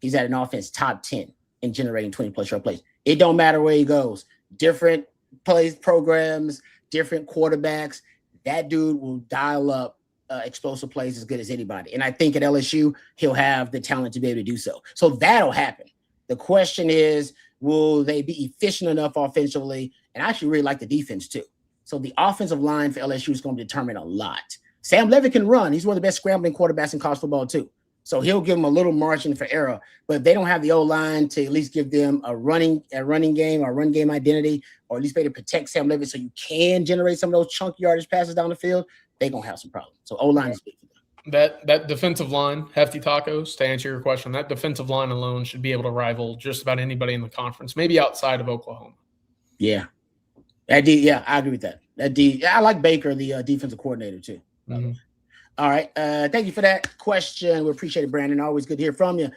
He's had an offense top 10 in generating 20+ yard plays. It don't matter where he goes. Different plays programs, different quarterbacks, that dude will dial up explosive plays as good as anybody. And I think at LSU, he'll have the talent to be able to do so. So that'll happen. The question is, will they be efficient enough offensively? And I actually really like the defense too. So the offensive line for LSU is going to determine a lot. Sam Levitt can run. He's one of the best scrambling quarterbacks in college football too. So he'll give them a little margin for error, but they don't have the O-line to at least give them a running game or run game identity, or at least be able to protect Sam Levitt so you can generate some of those chunky yardage passes down the field. They're going to have some problems. So O-line is big for them. That defensive line, Hefty Tacos, to answer your question, that defensive line alone should be able to rival just about anybody in the conference, maybe outside of Oklahoma. Yeah. I agree with that. I like Baker, the defensive coordinator, too. Mm-hmm. All right. Thank you for that question. We appreciate it, Brandon. Always good to hear from you.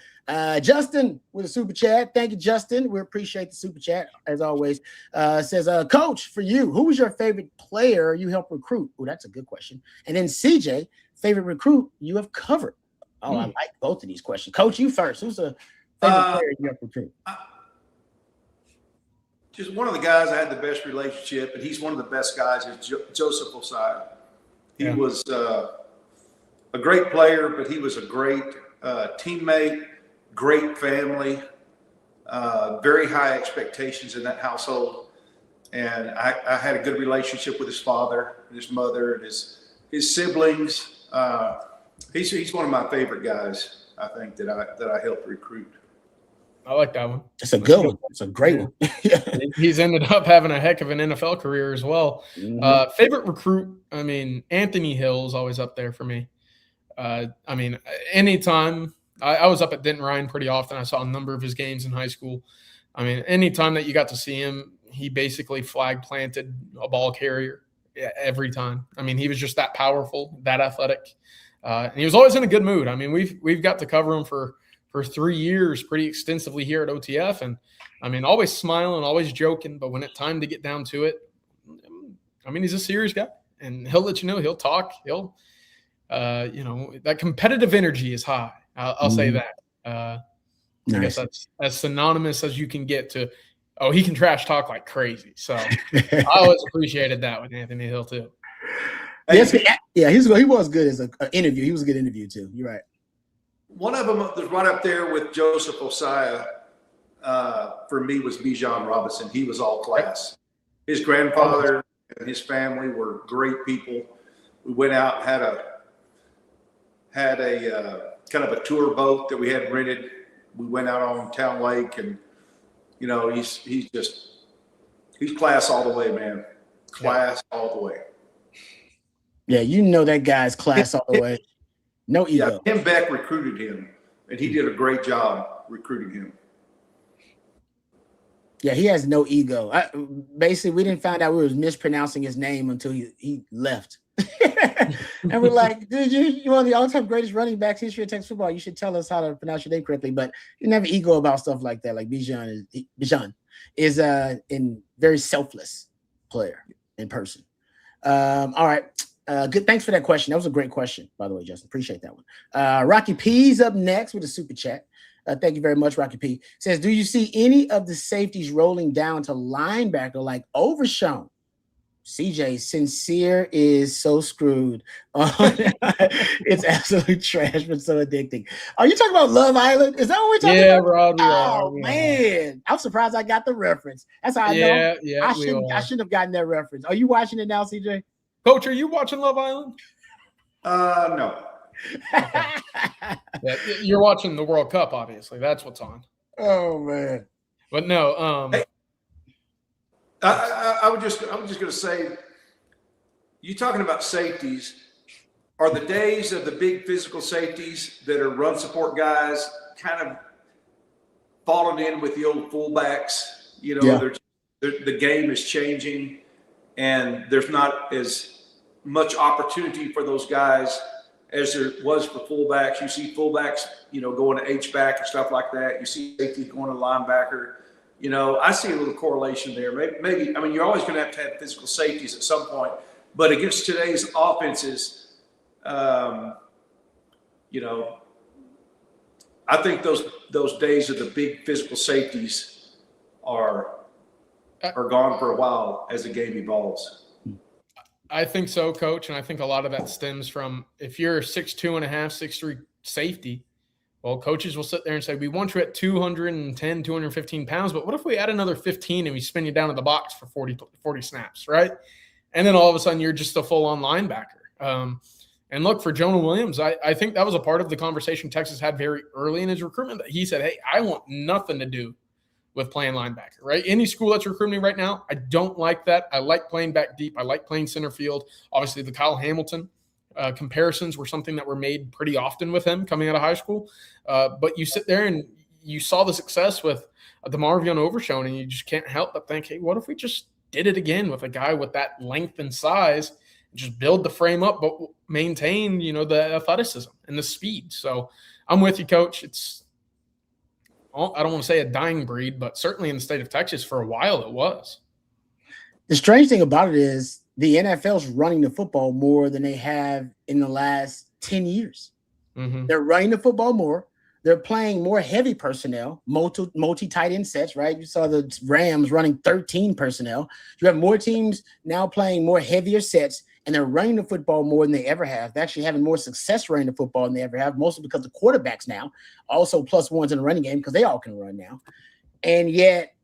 Justin with a super chat. Thank you, Justin. We appreciate the super chat, as always. Says, Coach, for you, who was your favorite player you helped recruit? Oh, that's a good question. And then CJ, favorite recruit you have covered? Oh, I like both of these questions. Coach, you first. Who's the favorite player you helped recruit? Just one of the guys I had the best relationship, and he's one of the best guys, is Joseph Osai. He was a great player, but he was a great teammate, great family, very high expectations in that household. And I had a good relationship with his father, and his mother, and his siblings. He's one of my favorite guys, I think, that I helped recruit. I like that one. It's a good one. It's a great one. He's ended up having a heck of an NFL career as well. Mm-hmm. Favorite recruit, I mean, Anthony Hill's always up there for me. I mean, anytime I was up at Denton Ryan pretty often. I saw a number of his games in high school. I mean, anytime that you got to see him, he basically flag planted a ball carrier every time. I mean, he was just that powerful, that athletic. And he was always in a good mood. I mean, we've got to cover him for 3 years pretty extensively here at OTF. And I mean, always smiling, always joking. But when it's time to get down to it, I mean, he's a serious guy, and he'll let you know, he'll talk. He'll, that competitive energy is high. I'll say that. I guess that's as synonymous as you can get to, he can trash talk like crazy. So I always appreciated that with Anthony Hill too. Yes, he was good as an interview. He was a good interview too. You're right. One of them that's right up there with Joseph Osai, for me, was Bijan Robinson. He was all class. His grandfather and his family were great people. We went out, had a kind of a tour boat that we had rented. We went out on Town Lake, and he's class all the way, man. Class all the way. Yeah, that guy's class all the way. No ego. Yeah, Tim Beck recruited him, and he did a great job recruiting him. Yeah, he has no ego. Basically, we didn't find out we was mispronouncing his name until he left. And we're like, dude, you're one of the all-time greatest running backs in history of Texas football. You should tell us how to pronounce your name correctly. But you never ego about stuff like that. Like Bijan is a very selfless player in person. All right. Good. Thanks for that question. That was a great question, by the way, Justin. Appreciate that one. Rocky P's up next with a super chat. Thank you very much, Rocky P. Says, do you see any of the safeties rolling down to linebacker like Overshown? CJ, Sincere is so screwed. It's absolute trash, but so addicting. Are you talking about Love Island? Is that what we're talking about? Rod, man. I'm surprised I got the reference. That's how I know. Yeah, I shouldn't have gotten that reference. Are you watching it now, CJ? Coach, are you watching Love Island? No. Okay. Yeah, you're watching the World Cup, obviously. That's what's on. Oh man. But no, hey, I was just going to say, you talking about safeties, are the days of the big physical safeties that are run support guys kind of falling in with the old fullbacks? The game is changing, and there's not as much opportunity for those guys as there was for fullbacks. You see fullbacks, going to H-back and stuff like that. You see safeties going to linebacker. I see a little correlation there. Maybe you're always going to have physical safeties at some point, but against today's offenses, I think those days of the big physical safeties are are gone for a while as the game evolves. I think so, Coach, and I think a lot of that stems from if you're 6'2 and a half, 6'3 safety, well, coaches will sit there and say, we want you at 210, 215 pounds, but what if we add another 15 and we spin you down in the box for 40 snaps, right? And then all of a sudden you're just a full-on linebacker. And look, for Jonah Williams, I think that was a part of the conversation Texas had very early in his recruitment, that he said, hey, I want nothing to do with playing linebacker, right? Any school that's recruiting right now, I don't like that. I like playing back deep. I like playing center field. Obviously, the Kyle Hamilton comparisons were something that were made pretty often with him coming out of high school. But you sit there and you saw the success with DeMarvion Overshone, and you just can't help but think, hey, what if we just did it again with a guy with that length and size, and just build the frame up, but maintain, the athleticism and the speed. So I'm with you, Coach. It's, I don't want to say a dying breed, but certainly in the state of Texas for a while it was. The strange thing about it is the NFL's running the football more than they have in the last 10 years. Mm-hmm. They're running the football more. They're playing more heavy personnel, multi-tight end sets, right? You saw the Rams running 13 personnel. You have more teams now playing more heavier sets, and they're running the football more than they ever have. They're actually having more success running the football than they ever have, mostly because the quarterbacks now also plus ones in the running game because they all can run now. And yet,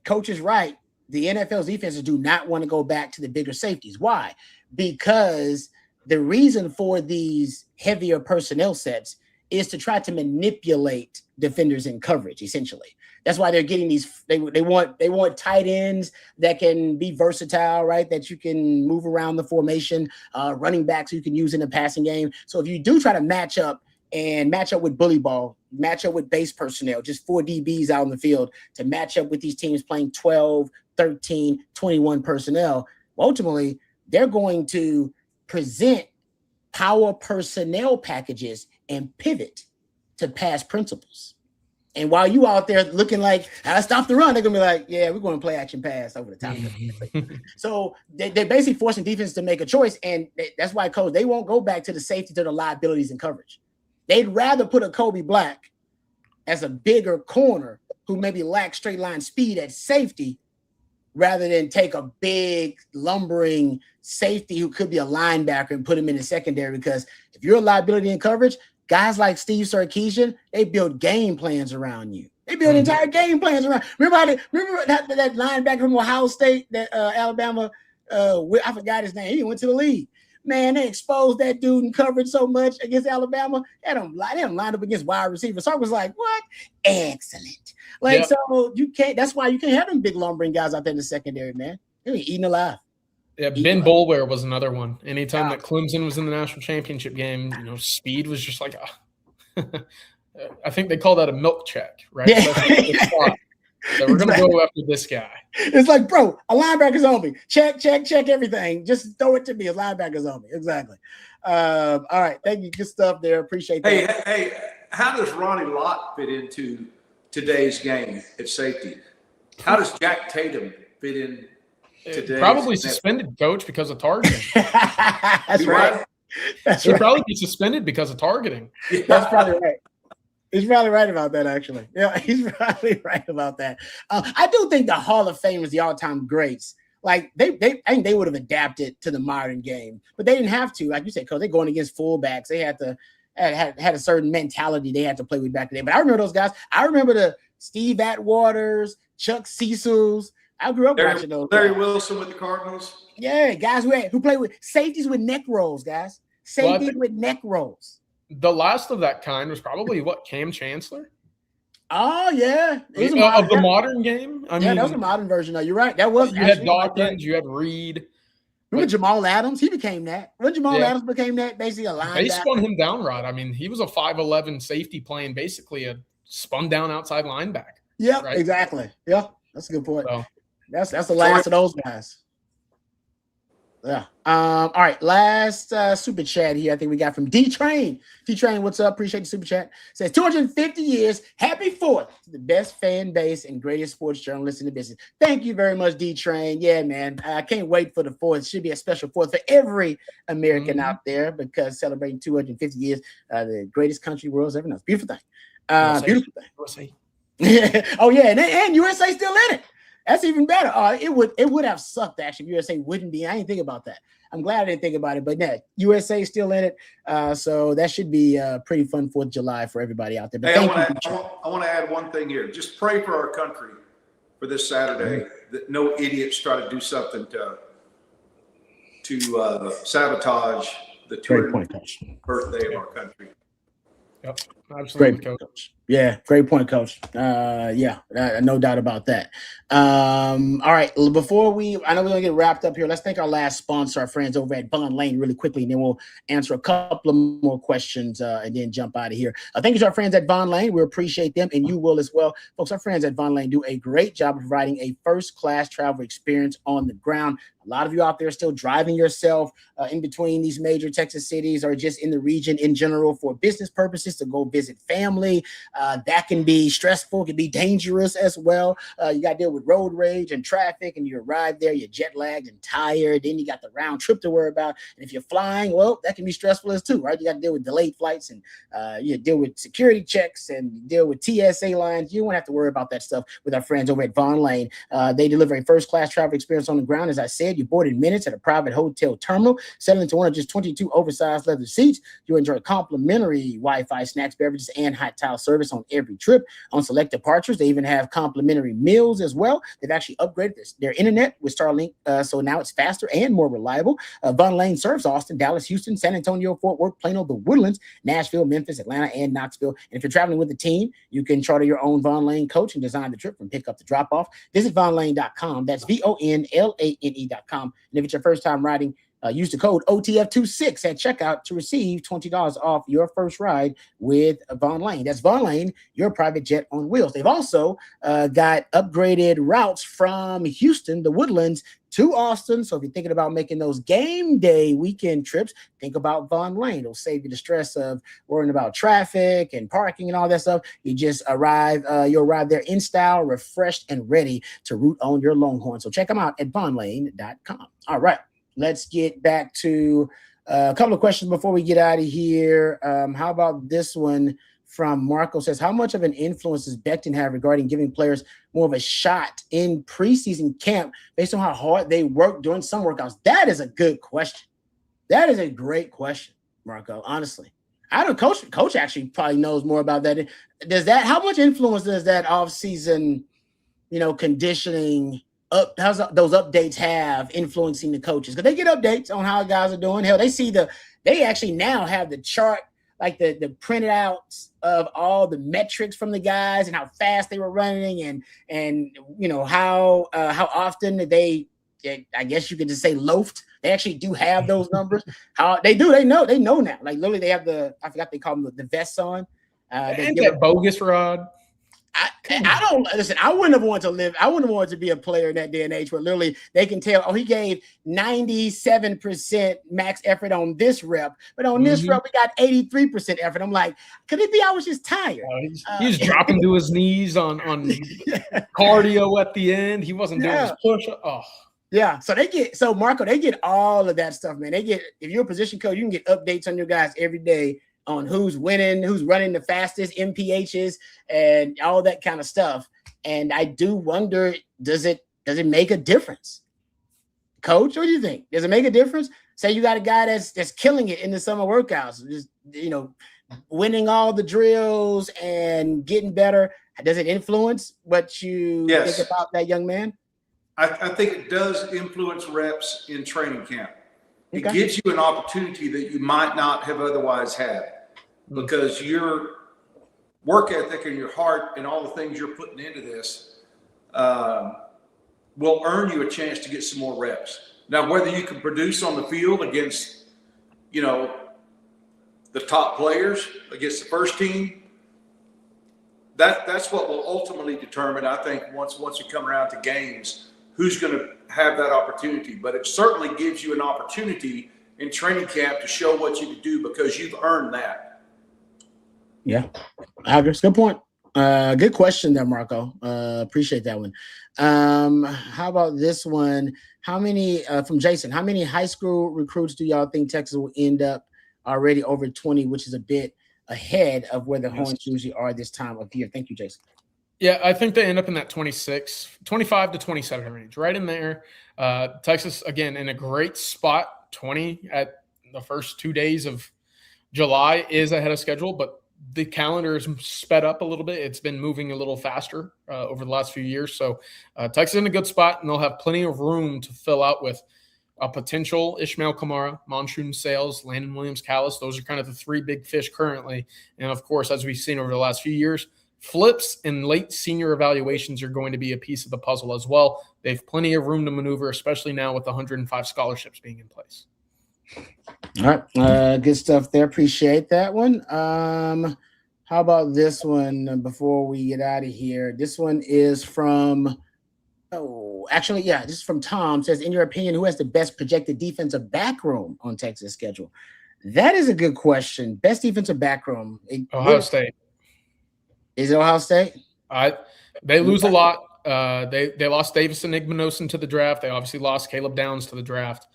Coach is right. The NFL's defenses do not want to go back to the bigger safeties. Why? Because the reason for these heavier personnel sets is to try to manipulate defenders in coverage, essentially. That's why they're getting these. They want tight ends that can be versatile, right? That you can move around the formation, running backs you can use in the passing game. So if you do try to match up with bully ball, match up with base personnel, just 4 DBs out on the field to match up with these teams playing 12, 13, 21 personnel, ultimately they're going to present power personnel packages and pivot to pass principles. And while you out there looking like, I stop the run, they're going to be like, yeah, we're going to play action pass over the top. So they're basically forcing defense to make a choice. And that's why, Coach, they won't go back to the safety, to the liabilities in coverage. They'd rather put a Kobe Black as a bigger corner who maybe lacks straight line speed at safety rather than take a big lumbering safety who could be a linebacker and put him in the secondary. Because if you're a liability in coverage, guys like Steve Sarkisian, they build game plans around you. They build entire game plans around. Remember that linebacker from Ohio State that Alabama, I forgot his name. He went to the league. Man, they exposed that dude in coverage so much against Alabama. They had him lined up against wide receivers. So I was like, what? Excellent. So you can't, that's why you can't have them big lumbering guys out there in the secondary, man. They're eating alive. Yeah, Ben Boulware was another one. Anytime that Clemson was in the national championship game, speed was just like, I think they call that a milk check, right? Yeah. So we're going to go after this guy. It's like, bro, a linebacker's on me. Check everything. Just throw it to me. A linebacker's on me. Exactly. All right. Thank you. Good stuff there. Appreciate that. Hey, how does Ronnie Lott fit into today's game at safety? How does Jack Tatum fit in today? Probably suspended, Coach, because of targeting. That's right. He'll probably be suspended because of targeting. Yeah. That's probably right. He's probably right about that, actually. Yeah, he's probably right about that. I do think the Hall of Famers, the all-time greats, like I think they would have adapted to the modern game, but they didn't have to. Like you said, Coach, they're going against fullbacks. They had a certain mentality they had to play with back then. But I remember those guys. I remember the Steve Atwaters, Chuck Cecils. I grew up watching those. Larry Wilson with the Cardinals. Yeah, guys who play with safeties with neck rolls, guys. Safeties with neck rolls. The last of that kind was probably Cam Chancellor. Oh yeah, of the modern game. I mean, that was a modern version. You're right. That was. You had Dawkins. You had Reed. Remember Jamal Adams? He became that. When Jamal Adams became that, basically a linebacker. They spun him down right. I mean, he was a 5'11" safety playing basically a spun down outside linebacker. Yeah, right? Exactly. Yeah, that's a good point. So, that's the last of those guys. Yeah. All right. Last super chat here. I think we got from D-Train. D-Train, what's up? Appreciate the super chat. Says 250 years. Happy 4th to the best fan base and greatest sports journalists in the business. Thank you very much, D-Train. Yeah, man. I can't wait for the 4th. It should be a special 4th for every American out there because celebrating 250 years, the greatest country the world's ever known. Beautiful thing. Beautiful thing. USA. Oh, yeah. And USA still in it. That's even better. It would have sucked actually if USA wouldn't be. I didn't think about that. I'm glad I didn't think about it, but yeah, USA is still in it. So that should be pretty fun 4th of July for everybody out there. But hey, I want to add one thing here. Just pray for our country for this Saturday, that no idiots try to do something to sabotage the 200th birthday of our country. Yep, absolutely, Coach. Yeah, great point, Coach. No doubt about that. All right, before I know we're gonna get wrapped up here. Let's thank our last sponsor, our friends over at Bond Lane, really quickly, and then we'll answer a couple of more questions and then jump out of here. Thank you to our friends at Bond Lane. We appreciate them, and you will as well, folks. Our friends at Bond Lane do a great job of providing a first-class travel experience on the ground. A lot of you out there still driving yourself in between these major Texas cities or just in the region in general for business purposes to go visit family. That can be stressful, can be dangerous as well. You got to deal with road rage and traffic, and you arrive there, you're jet lagged and tired. Then you got the round trip to worry about. And if you're flying, well, that can be stressful as too, right? You got to deal with delayed flights and you deal with security checks and deal with TSA lines. You won't have to worry about that stuff with our friends over at Von Lane. They deliver a first-class travel experience on the ground. As I said, you board in minutes at a private hotel terminal, settle into one of just 22 oversized leather seats. You enjoy complimentary Wi-Fi, snacks, beverages, and hot towel service on every trip. On select departures, they even have complimentary meals as well. They've actually upgraded their internet with Starlink, so now it's faster and more reliable. Von Lane serves Austin, Dallas, Houston, San Antonio, Fort Worth, Plano, the Woodlands, Nashville, Memphis, Atlanta, and Knoxville. And if you're traveling with a team, you can charter your own Von Lane coach and design the trip from pick up to drop off. Visit vonlane.com. That's VONLANE.com. And if it's your first time riding, use the code OTF26 at checkout to receive $20 off your first ride with Von Lane. That's Von Lane, your private jet on wheels. They've also got upgraded routes from Houston, the Woodlands, to Austin. So if you're thinking about making those game day weekend trips, think about Von Lane. It'll save you the stress of worrying about traffic and parking and all that stuff. You just you'll arrive there in style, refreshed, and ready to root on your Longhorn. So check them out at vonlane.com. All right. Let's get back to a couple of questions before we get out of here. How about this one from Marco? Says, how much of an influence does Becton have regarding giving players more of a shot in preseason camp based on how hard they work during some workouts? That is a good question. That is a great question, Marco, honestly. I don't coach actually probably knows more about that. How much influence does that offseason, conditioning how's those updates have influencing the coaches? Because they get updates on how guys are doing. Hell, they actually now have the chart, like the printed outs of all the metrics from the guys and how fast they were running and how often they I guess you could just say loafed. They actually do have those numbers. How they know now. Like literally they have I forgot they call them the vests on. And that bogus, Rod. I don't listen. I wouldn't have wanted to be a player in that day and age where literally they can tell, he gave 97% max effort on this rep, but on this rep, we got 83% effort. I'm like, could it be I was just tired? He was dropping to his knees on cardio at the end. He wasn't doing his push. Oh. Yeah, so Marco, they get all of that stuff, man. If you're a position coach, you can get updates on your guys every day on who's winning, who's running the fastest, MPHs, and all that kind of stuff. And I do wonder, does it make a difference? Coach, what do you think? Does it make a difference? Say you got a guy that's killing it in the summer workouts, just winning all the drills and getting better. Does it influence what you think about that young man? I think it does influence reps in training camp. It gives you an opportunity that you might not have otherwise had because your work ethic and your heart and all the things you're putting into this will earn you a chance to get some more reps. Now, whether you can produce on the field against, the top players, against the first team, that's what will ultimately determine, I think, once you come around to games, who's going to have that opportunity. But it certainly gives you an opportunity in training camp to show what you can do because you've earned that. Yeah, good point. Good question there, Marco. Appreciate that one. How about this one? How many from Jason? How many high school recruits do y'all think Texas will end up already over 20, which is a bit ahead of where the Horns usually are this time of year? Thank you, Jason. Yeah, I think they end up in that 25 to 27 range, right in there. Texas, again, in a great spot, 20 at the first 2 days of July is ahead of schedule, but the calendar is sped up a little bit. It's been moving a little faster over the last few years. So Texas in a good spot, and they'll have plenty of room to fill out with a potential Ishmael Kamara, Monsoon Sales, Landon Williams-Callis. Those are kind of the three big fish currently. And, of course, as we've seen over the last few years, flips and late senior evaluations are going to be a piece of the puzzle as well. They have plenty of room to maneuver, especially now with the 105 scholarships being in place. All right. Good stuff there. Appreciate that one. How about this one before we get out of here? This one is from this is from Tom. It says, in your opinion, who has the best projected defensive back room on Texas' schedule? That is a good question. Best defensive back room. Ohio State. Is it Ohio State? They lose a lot. They lost Davis and Igmanosin to the draft. They obviously lost Caleb Downs to the draft.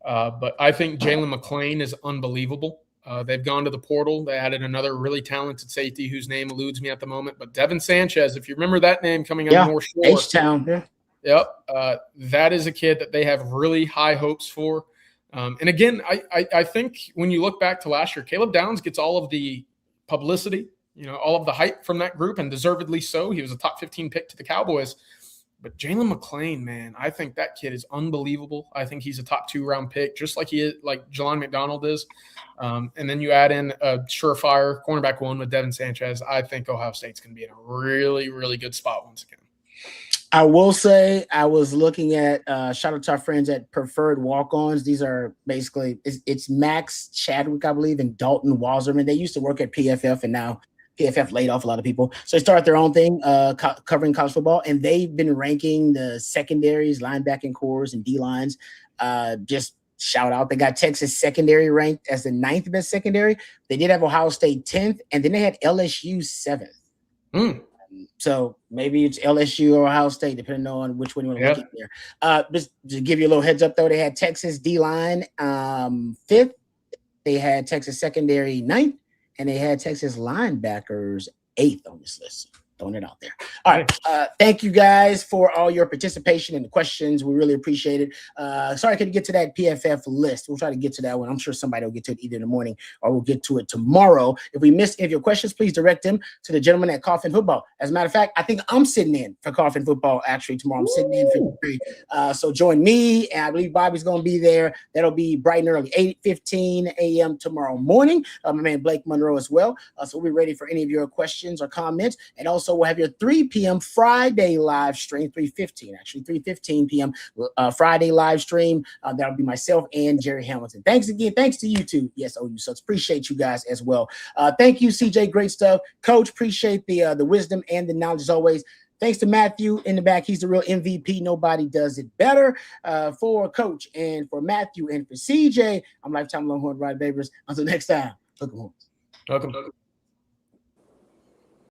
But I think Jalen McClain is unbelievable. They've gone to the portal. They added another really talented safety whose name eludes me at the moment. But Devin Sanchez, if you remember that name coming out of North Shore. H-Town. Yeah. Yep. That is a kid that they have really high hopes for. And again, I think when you look back to last year, Caleb Downs gets all of the publicity, all of the hype from that group, and deservedly so. He was a top 15 pick to the Cowboys. But Jalen McClain, man, I think that kid is unbelievable. I think he's a top 2-round pick, just like Jelon McDonald is. And then you add in a surefire cornerback one with Devin Sanchez. I think Ohio State's going to be in a really, really good spot once again. I will say I was looking at shout out to our friends at Preferred Walk-Ons. These are basically it's Max Chadwick, I believe, and Dalton Wazerman. They used to work at PFF, and now PFF laid off a lot of people. So they started their own thing covering college football, and they've been ranking the secondaries, linebacking cores, and D-lines. Just shout out. They got Texas secondary ranked as the 9th best secondary. They did have Ohio State 10th, and then they had LSU 7th. So maybe it's LSU or Ohio State, depending on which one you want to look at there. Just to give you a little heads up, though, they had Texas D-line 5th. They had Texas secondary 9th. And they had Texas linebackers 8th on this list. Throwing it out there. All right. Thank you guys for all your participation and the questions. We really appreciate it. Sorry I couldn't get to that PFF list. We'll try to get to that one. I'm sure somebody will get to it either in the morning or we'll get to it tomorrow. If we missed any of your questions, please direct them to the gentleman at Coffin Football. As a matter of fact, I think I'm sitting in for Coffin Football actually tomorrow. I'm sitting in for free. So join me, and I believe Bobby's going to be there. That'll be bright and early, 8:15 a.m. tomorrow morning. My man Blake Monroe as well. So we'll be ready for any of your questions or comments. And also we'll have your 3 p.m. Friday live stream, 3:15 p.m. Friday live stream. That'll be myself and Jerry Hamilton. Thanks again. Thanks to you too. Yes, OU Sucks. Appreciate you guys as well. Thank you, CJ. Great stuff. Coach, appreciate the wisdom and the knowledge as always. Thanks to Matthew in the back. He's the real MVP. Nobody does it better. For Coach and for Matthew and for CJ, I'm Lifetime Longhorn Rod Babers. Until next time, look at Welcome.